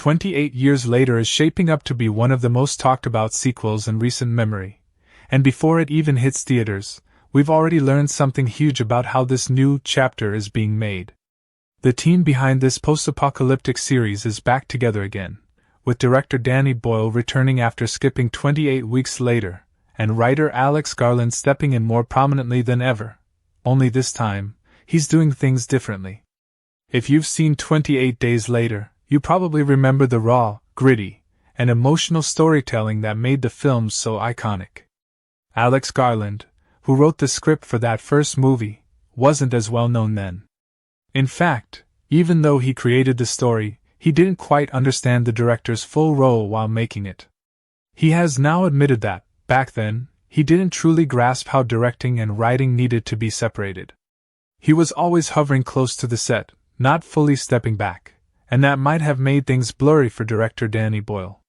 28 Years Later is shaping up to be one of the most talked about sequels in recent memory. And before it even hits theaters, we've already learned something huge about how this new chapter is being made. The team behind this post-apocalyptic series is back together again, with director Danny Boyle returning after skipping 28 weeks later, and writer Alex Garland stepping in more prominently than ever. Only this time, he's doing things differently. If you've seen 28 Days Later, you probably remember the raw, gritty, and emotional storytelling that made the film so iconic. Alex Garland, who wrote the script for that first movie, wasn't as well known then. In fact, even though he created the story, he didn't quite understand the director's full role while making it. He has now admitted that, back then, he didn't truly grasp how directing and writing needed to be separated. He was always hovering close to the set, not fully stepping back, and that might have made things blurry for director Danny Boyle.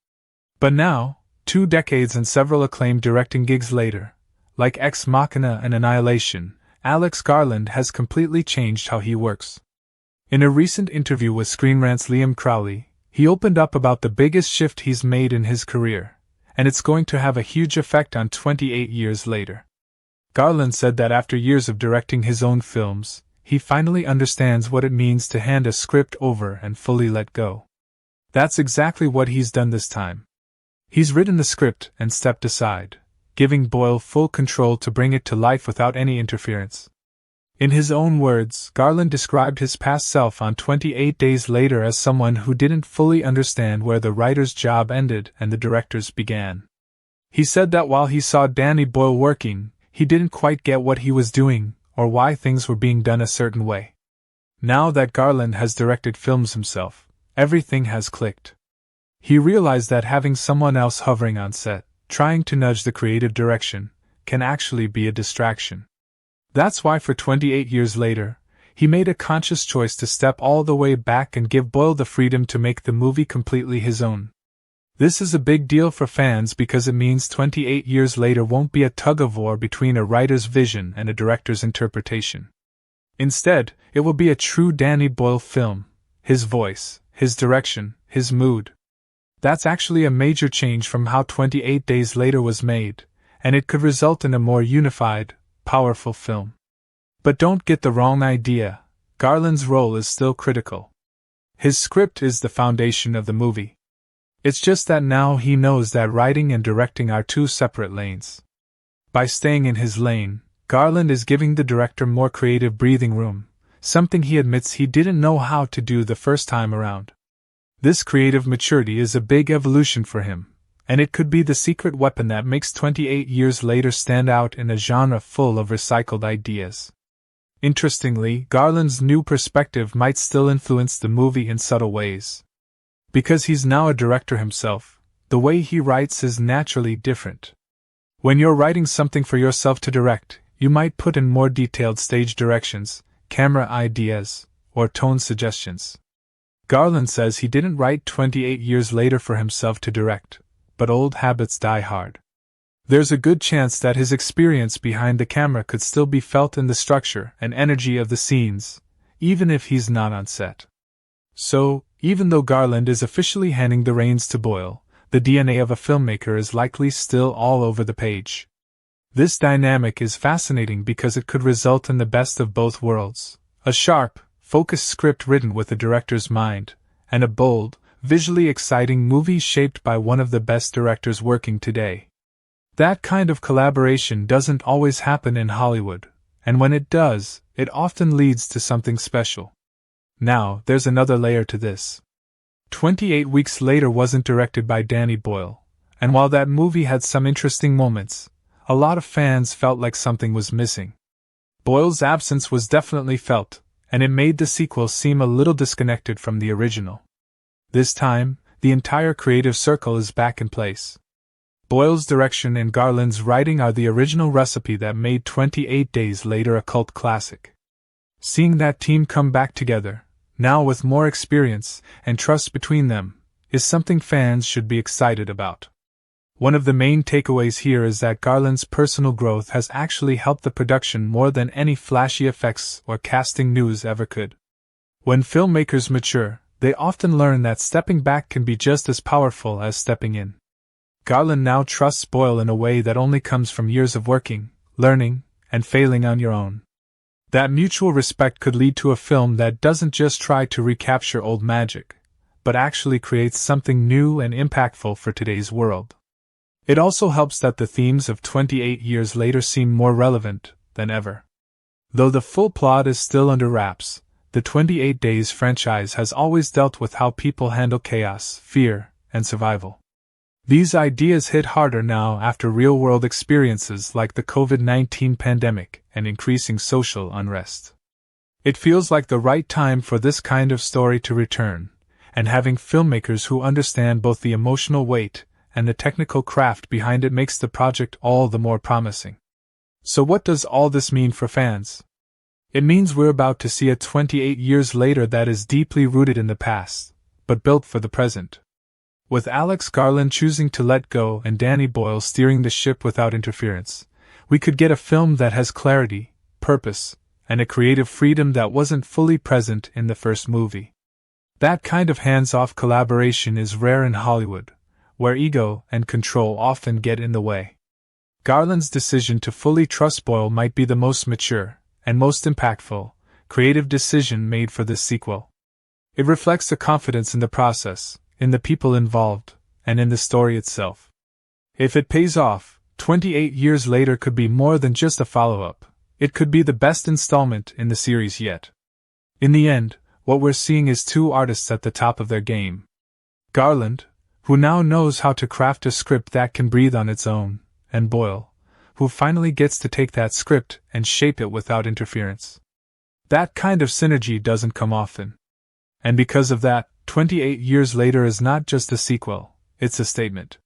But now, 2 decades and several acclaimed directing gigs later, like Ex Machina and Annihilation, Alex Garland has completely changed how he works. In a recent interview with Screen Rant's Liam Crowley, he opened up about the biggest shift he's made in his career, and it's going to have a huge effect on 28 Years Later. Garland said that after years of directing his own films, he finally understands what it means to hand a script over and fully let go. That's exactly what he's done this time. He's written the script and stepped aside, giving Boyle full control to bring it to life without any interference. In his own words, Garland described his past self on 28 Days Later as someone who didn't fully understand where the writer's job ended and the director's began. He said that while he saw Danny Boyle working, he didn't quite get what he was doing, or why things were being done a certain way. Now that Garland has directed films himself, everything has clicked. He realized that having someone else hovering on set, trying to nudge the creative direction, can actually be a distraction. That's why for 28 Years Later, he made a conscious choice to step all the way back and give Boyle the freedom to make the movie completely his own. This is a big deal for fans because it means 28 Years Later won't be a tug-of-war between a writer's vision and a director's interpretation. Instead, it will be a true Danny Boyle film, his voice, his direction, his mood. That's actually a major change from how 28 Days Later was made, and it could result in a more unified, powerful film. But don't get the wrong idea, Garland's role is still critical. His script is the foundation of the movie. It's just that now he knows that writing and directing are 2 separate lanes. By staying in his lane, Garland is giving the director more creative breathing room, something he admits he didn't know how to do the first time around. This creative maturity is a big evolution for him, and it could be the secret weapon that makes 28 Years Later stand out in a genre full of recycled ideas. Interestingly, Garland's new perspective might still influence the movie in subtle ways. Because he's now a director himself, the way he writes is naturally different. When you're writing something for yourself to direct, you might put in more detailed stage directions, camera ideas, or tone suggestions. Garland says he didn't write 28 Years Later for himself to direct, but old habits die hard. There's a good chance that his experience behind the camera could still be felt in the structure and energy of the scenes, even if he's not on set. So, even though Garland is officially handing the reins to Boyle, the DNA of a filmmaker is likely still all over the page. This dynamic is fascinating because it could result in the best of both worlds: a sharp, focused script written with the director's mind, and a bold, visually exciting movie shaped by one of the best directors working today. That kind of collaboration doesn't always happen in Hollywood, and when it does, it often leads to something special. Now, there's another layer to this. 28 Weeks Later wasn't directed by Danny Boyle, and while that movie had some interesting moments, a lot of fans felt like something was missing. Boyle's absence was definitely felt, and it made the sequel seem a little disconnected from the original. This time, the entire creative circle is back in place. Boyle's direction and Garland's writing are the original recipe that made 28 Days Later a cult classic. Seeing that team come back together, now with more experience and trust between them, is something fans should be excited about. One of the main takeaways here is that Garland's personal growth has actually helped the production more than any flashy effects or casting news ever could. When filmmakers mature, they often learn that stepping back can be just as powerful as stepping in. Garland now trusts Boyle in a way that only comes from years of working, learning, and failing on your own. That mutual respect could lead to a film that doesn't just try to recapture old magic, but actually creates something new and impactful for today's world. It also helps that the themes of 28 years later seem more relevant than ever. Though the full plot is still under wraps, the 28 Days franchise has always dealt with how people handle chaos, fear, and survival. These ideas hit harder now after real-world experiences like the COVID-19 pandemic and increasing social unrest. It feels like the right time for this kind of story to return, and having filmmakers who understand both the emotional weight and the technical craft behind it makes the project all the more promising. So what does all this mean for fans? It means we're about to see a 28 years later that is deeply rooted in the past, but built for the present. With Alex Garland choosing to let go and Danny Boyle steering the ship without interference, we could get a film that has clarity, purpose, and a creative freedom that wasn't fully present in the first movie. That kind of hands-off collaboration is rare in Hollywood, where ego and control often get in the way. Garland's decision to fully trust Boyle might be the most mature and most impactful, creative decision made for this sequel. It reflects the confidence in the process, in the people involved, and in the story itself. If it pays off, 28 years later could be more than just a follow-up. It could be the best installment in the series yet. In the end, what we're seeing is two artists at the top of their game. Garland, who now knows how to craft a script that can breathe on its own, and Boyle, who finally gets to take that script and shape it without interference. That kind of synergy doesn't come often. And because of that, 28 years later is not just a sequel, it's a statement.